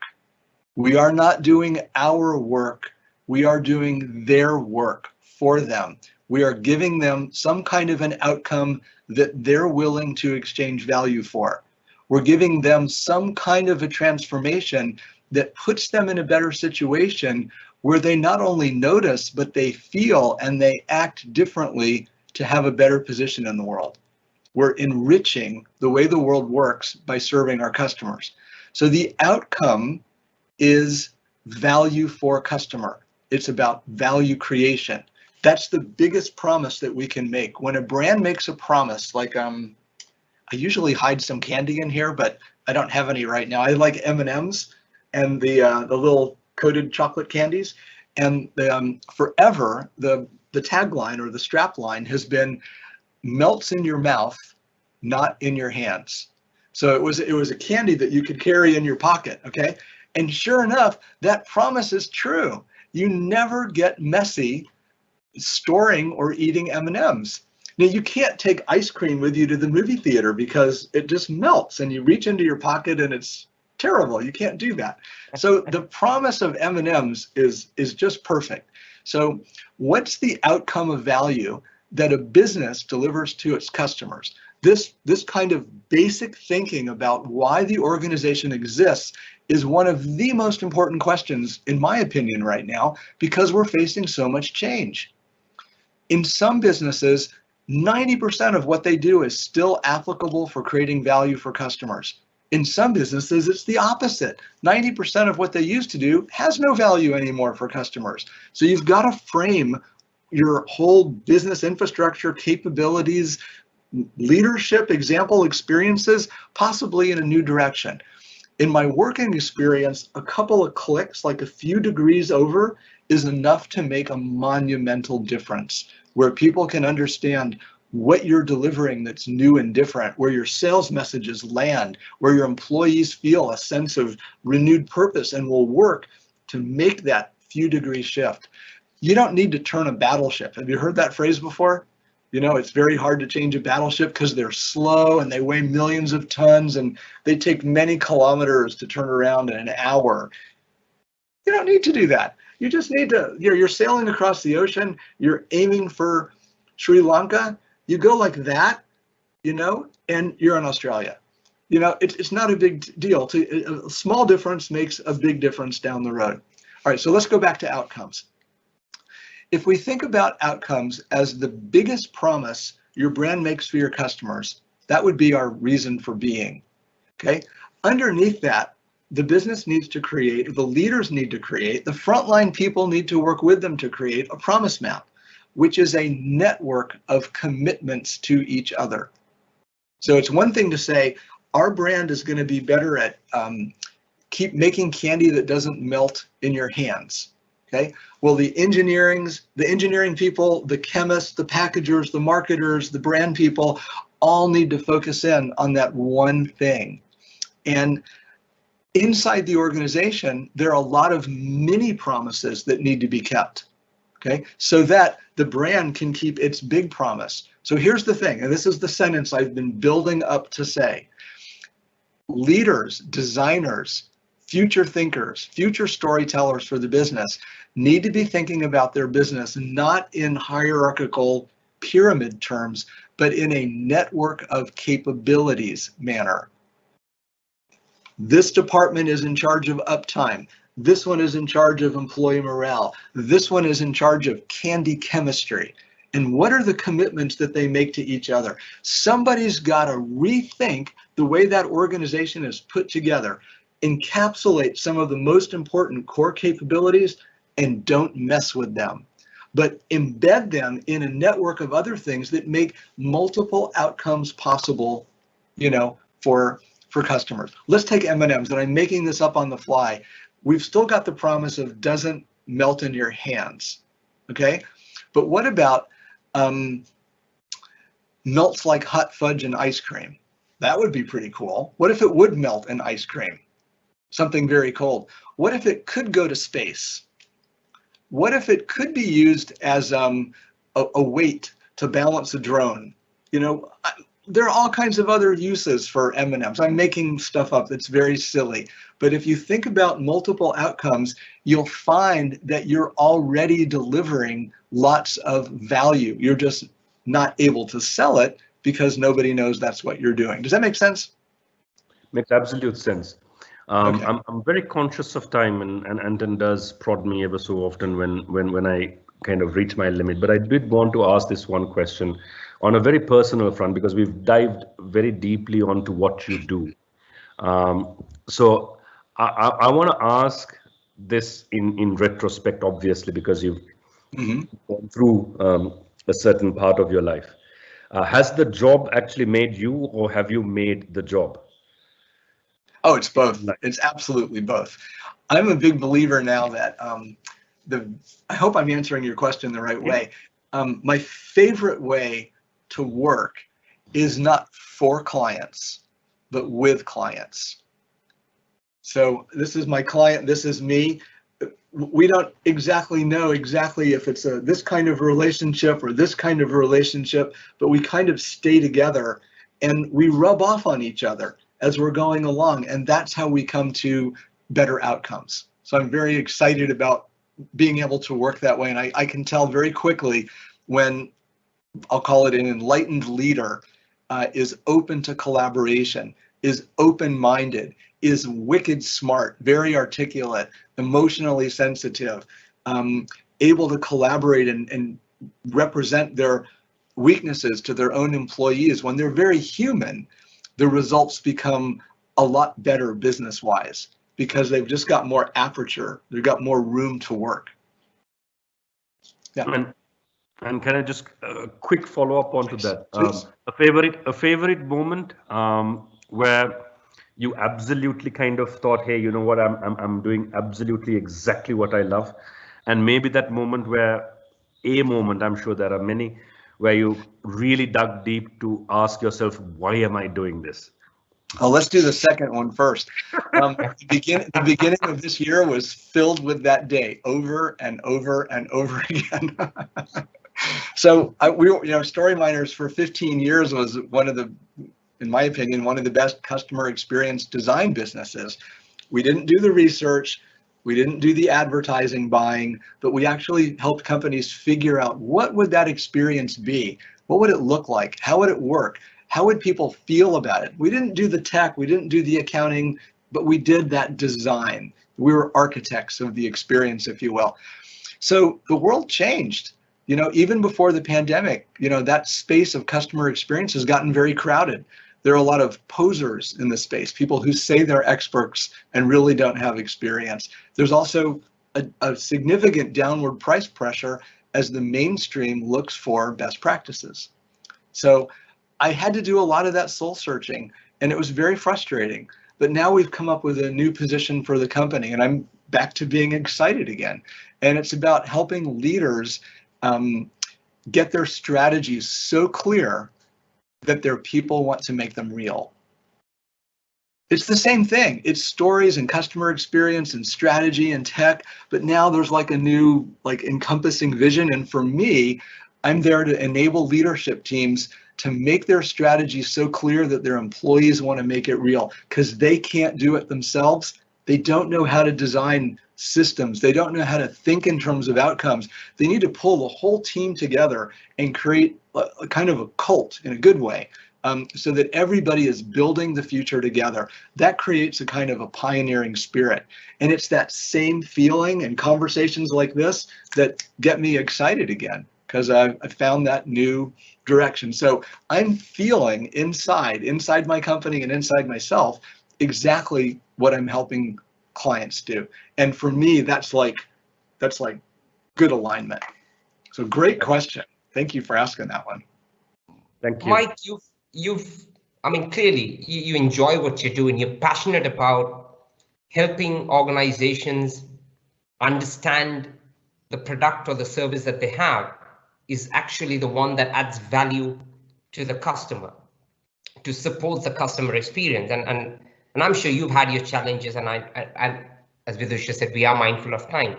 We are not doing our work. We are doing their work for them. We are giving them some kind of an outcome that they're willing to exchange value for. We're giving them some kind of a transformation that puts them in a better situation where they not only notice, but they feel and they act differently to have a better position in the world. We're enriching the way the world works by serving our customers. So the outcome is value for customer. It's about value creation. That's the biggest promise that we can make. When a brand makes a promise, like I usually hide some candy in here, but I don't have any right now. I like M&Ms and the little coated chocolate candies. And forever, the tagline or the strap line has been melts in your mouth, not in your hands. So it was a candy that you could carry in your pocket, okay? And sure enough, that promise is true. You never get messy storing or eating M&Ms. Now, you can't take ice cream with you to the movie theater because it just melts and you reach into your pocket and it's terrible. You can't do that. So the promise of M&Ms is just perfect. So what's the outcome of value that a business delivers to its customers? This kind of basic thinking about why the organization exists is one of the most important questions, in my opinion, right now, because we're facing so much change. In some businesses, 90% of what they do is still applicable for creating value for customers. In some businesses, it's the opposite. 90% of what they used to do has no value anymore for customers. So you've got to frame your whole business infrastructure, capabilities, leadership, example, experiences, possibly in a new direction. In my working experience, a couple of clicks, like a few degrees over, is enough to make a monumental difference, where people can understand what you're delivering that's new and different, where your sales messages land, where your employees feel a sense of renewed purpose and will work to make that few degree shift. You don't need to turn a battleship. Have you heard that phrase before? You know, it's very hard to change a battleship because they're slow and they weigh millions of tons and they take many kilometers to turn around in an hour. You don't need to do that. You just need to, you're sailing across the ocean, you're aiming for Sri Lanka, you go like that, you know, and you're in Australia. You know, it's not a big deal. A small difference makes a big difference down the road. All right, so let's go back to outcomes. If we think about outcomes as the biggest promise your brand makes for your customers, that would be our reason for being, okay? Underneath that, the business needs to create, the leaders need to create, the frontline people need to work with them to create a promise map, which is a network of commitments to each other. So it's one thing to say, our brand is going to be better at keep making candy that doesn't melt in your hands. Okay. Well, the engineering people, the chemists, the packagers, the marketers, the brand people, all need to focus in on that one thing. And inside the organization, there are a lot of mini promises that need to be kept. Okay, so that the brand can keep its big promise. So here's the thing, and this is the sentence I've been building up to say. Leaders, designers, future thinkers, future storytellers for the business need to be thinking about their business not in hierarchical pyramid terms, but in a network of capabilities manner. This department is in charge of uptime. This one is in charge of employee morale. This one is in charge of candy chemistry. And what are the commitments that they make to each other? Somebody's got to rethink the way that organization is put together, encapsulate some of the most important core capabilities, and don't mess with them, but embed them in a network of other things that make multiple outcomes possible, for customers. Let's take M&Ms, and I'm making this up on the fly. We've still got the promise of doesn't melt in your hands, okay? But what about melts like hot fudge and ice cream? That would be pretty cool. What if it would melt in ice cream? Something very cold. What if it could go to space? What if it could be used as a weight to balance a drone? There are all kinds of other uses for M&Ms. I'm making stuff up that's very silly. But if you think about multiple outcomes, you'll find that you're already delivering lots of value. You're just not able to sell it because nobody knows that's what you're doing. Does that make sense? Makes absolute sense. Okay. I'm very conscious of time, and Anton does prod me ever so often when I kind of reach my limit. But I did want to ask this one question on a very personal front, because we've dived very deeply onto what you do. So I want to ask this in retrospect, obviously, because you've gone through a certain part of your life. Has the job actually made you, or have you made the job? Oh, it's both. It's absolutely both. I'm a big believer now that I hope I'm answering your question the right way. My favorite way to work is not for clients, but with clients. So this is my client, this is me. We don't exactly know if it's this kind of relationship or this kind of relationship, but we kind of stay together and we rub off on each other as we're going along, and that's how we come to better outcomes. So I'm very excited about being able to work that way, and I can tell very quickly when, I'll call it, an enlightened leader is open to collaboration, is open-minded, is wicked smart, very articulate, emotionally sensitive, able to collaborate and represent their weaknesses to their own employees. When they're very human, the results become a lot better business-wise because they've just got more aperture, they've got more room to work. Yeah. And can I just quick follow up onto that? Please. A favorite moment where you absolutely kind of thought, hey, you know what, I'm doing absolutely exactly what I love, and maybe that moment where I'm sure there are many, where you really dug deep to ask yourself, why am I doing this? Oh, let's do the second one first. The beginning of this year was filled with that day over and over and over again. So Storyminers for 15 years was one of the, in my opinion, one of the best customer experience design businesses. We didn't do the research, we didn't do the advertising buying, but we actually helped companies figure out what would that experience be? What would it look like? How would it work? How would people feel about it? We didn't do the tech, we didn't do the accounting, but we did that design. We were architects of the experience, if you will. So the world changed. Even before the pandemic, that space of customer experience has gotten very crowded. There are a lot of posers in the space, people who say they're experts and really don't have experience. There's also a significant downward price pressure as the mainstream looks for best practices. So I had to do a lot of that soul searching, and it was very frustrating. But now we've come up with a new position for the company, and I'm back to being excited again. And it's about helping leaders get their strategies so clear that their people want to make them real. It's the same thing. It's stories and customer experience and strategy and tech, but now there's like a new encompassing vision. And for me, I'm there to enable leadership teams to make their strategy so clear that their employees want to make it real, because they can't do it themselves. They don't know how to design systems. They don't know how to think in terms of outcomes. They need to pull the whole team together and create kind of a cult in a good way, so that everybody is building the future together. That creates a kind of a pioneering spirit. And it's that same feeling and conversations like this that get me excited again, because I found that new direction. So I'm feeling inside my company and inside myself, exactly what I'm helping clients do. And for me, that's like good alignment. So great question. Thank you for asking that one. Thank you. Mike, I mean, clearly you enjoy what you're doing. You're passionate about helping organizations understand the product or the service that they have is actually the one that adds value to the customer, to support the customer experience. And I'm sure you've had your challenges, and I as Vidusha said, we are mindful of time.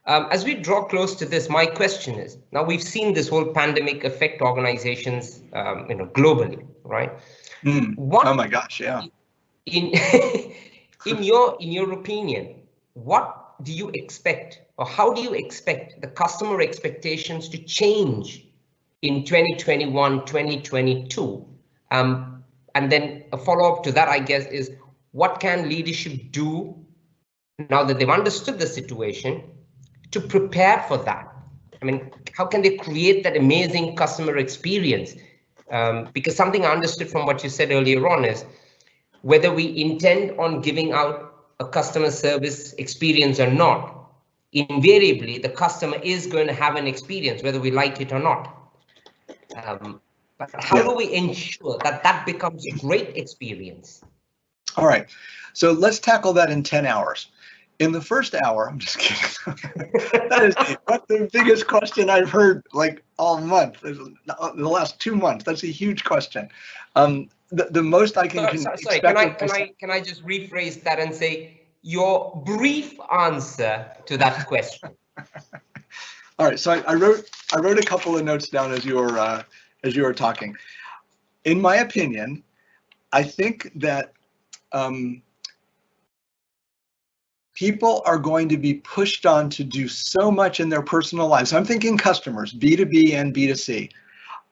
As we draw close to this, my question is, now we've seen this whole pandemic affect organizations, globally, right? Oh my gosh, yeah. In in your opinion, what do you expect, or how do you expect the customer expectations to change in 2021, 2022? And then a follow-up to that, I guess, is what can leadership do now that they've understood the situation to prepare for that? I mean, how can they create that amazing customer experience? Because something I understood from what you said earlier on is whether we intend on giving out a customer service experience or not, invariably the customer is going to have an experience, whether we like it or not. But how do we ensure that that becomes a great experience? All right, so let's tackle that in 10 hours. In the first hour, I'm just kidding. That is the biggest question I've heard like all month, the last 2 months. That's a huge question. The most I can sorry, can I just rephrase that and say your brief answer to that question? All right, so I wrote a couple of notes down as you were talking. In my opinion, I think that people are going to be pushed on to do so much in their personal lives. I'm thinking customers, B2B and B2C.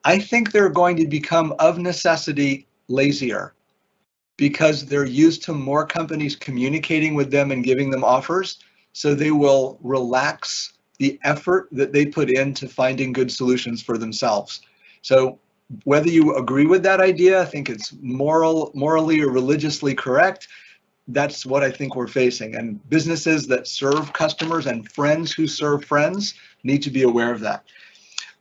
I think they're going to become, of necessity, lazier because they're used to more companies communicating with them and giving them offers. So they will relax the effort that they put into finding good solutions for themselves. So whether you agree with that idea, I think it's morally or religiously correct. That's what I think we're facing. And businesses that serve customers and friends who serve friends need to be aware of that.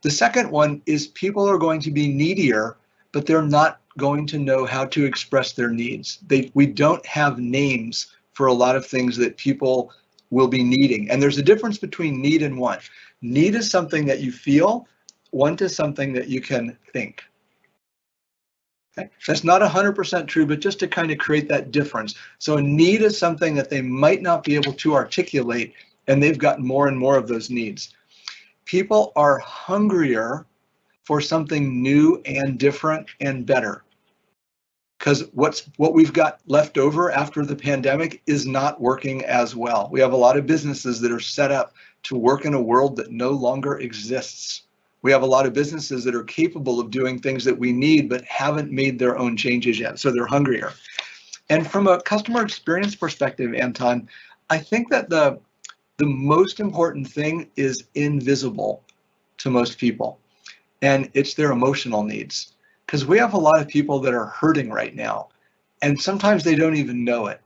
The second one is people are going to be needier, but they're not going to know how to express their needs. We don't have names for a lot of things that people will be needing. And there's a difference between need and want. Need is something that you feel, want is something that you can think. Okay. That's not 100% true, but just to kind of create that difference. So a need is something that they might not be able to articulate, and they've got more and more of those needs. People are hungrier for something new and different and better, because what we've got left over after the pandemic is not working as well. We have a lot of businesses that are set up to work in a world that no longer exists. We have a lot of businesses that are capable of doing things that we need, but haven't made their own changes yet, so they're hungrier. And from a customer experience perspective, Anton, I think that the most important thing is invisible to most people, and it's their emotional needs. Because we have a lot of people that are hurting right now, and sometimes they don't even know it.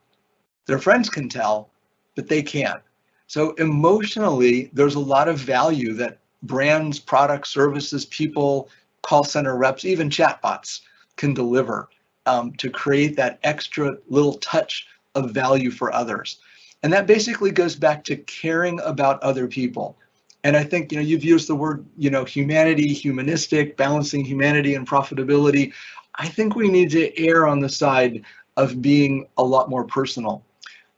Their friends can tell, but they can't. So emotionally, there's a lot of value that brands, products, services, people, call center reps, even chatbots can deliver to create that extra little touch of value for others. And that basically goes back to caring about other people. And I think, you've used the word, humanity, humanistic, balancing humanity and profitability. I think we need to err on the side of being a lot more personal.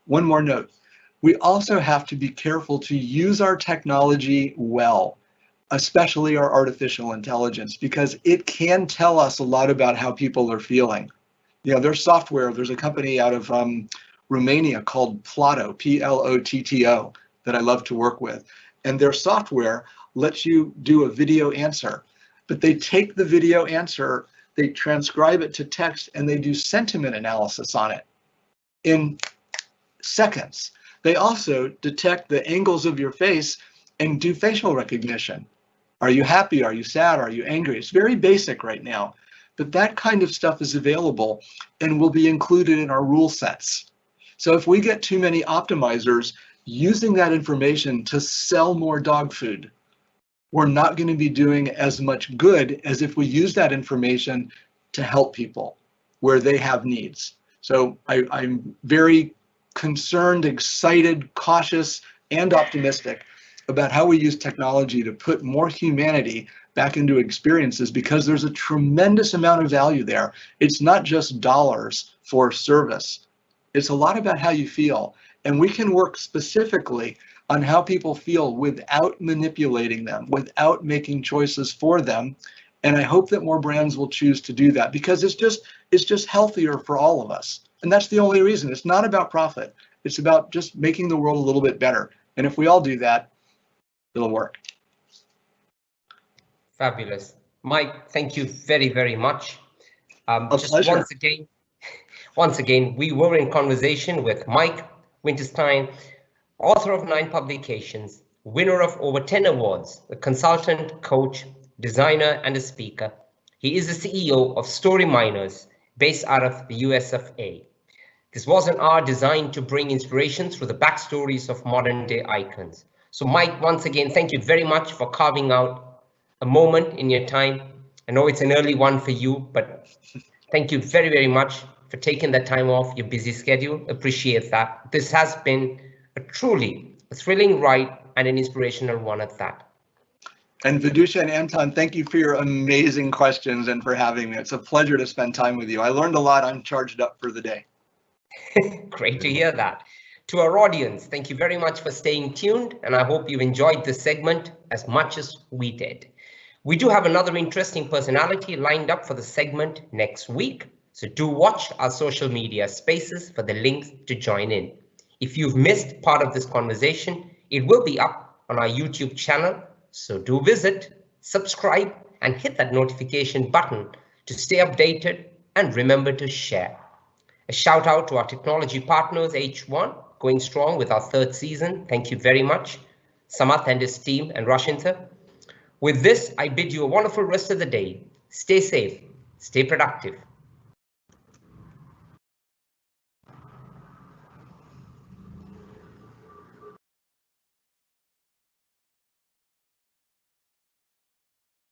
One more note. We also have to be careful to use our technology well, especially our artificial intelligence, because it can tell us a lot about how people are feeling. There's software, there's a company out of Romania called Plotto, Plotto, that I love to work with. And their software lets you do a video answer. but they take the video answer, they transcribe it to text, and they do sentiment analysis on it in seconds. They also detect the angles of your face and do facial recognition. Are you happy? Are you sad? Are you angry? It's very basic right now, but that kind of stuff is available and will be included in our rule sets. So if we get too many optimizers using that information to sell more dog food, we're not going to be doing as much good as if we use that information to help people where they have needs. So I'm very concerned, excited, cautious, and optimistic about how we use technology to put more humanity back into experiences, because there's a tremendous amount of value there. It's not just dollars for service. It's a lot about how you feel. And we can work specifically on how people feel without manipulating them, without making choices for them. And I hope that more brands will choose to do that, because it's just healthier for all of us. And that's the only reason. It's not about profit. It's about just making the world a little bit better. And if we all do that, it'll work. Fabulous. Mike, thank you very, very much. Just pleasure. Once again, we were in conversation with Mike Wittenstein, author of 9 publications, winner of over 10 awards, a consultant, coach, designer, and a speaker. He is the CEO of Storyminers, based out of the US of A. This was an hour designed to bring inspiration through the backstories of modern day icons. So Mike, once again, thank you very much for carving out a moment in your time. I know it's an early one for you, but thank you very, very much for taking that time off your busy schedule. Appreciate that. This has been a truly thrilling ride and an inspirational one at that. And Vidusha and Anton, thank you for your amazing questions and for having me. It's a pleasure to spend time with you. I learned a lot. I'm charged up for the day. Great to hear that. To our audience, thank you very much for staying tuned, and I hope you enjoyed this segment as much as we did. We do have another interesting personality lined up for the segment next week, so do watch our social media spaces for the links to join in. If you've missed part of this conversation, it will be up on our YouTube channel, so do visit, subscribe, and hit that notification button to stay updated, and remember to share. A shout out to our technology partners, H1, going strong with our 3rd season. Thank you very much, Samath and his team, and Rashinta. With this, I bid you a wonderful rest of the day. Stay safe, stay productive,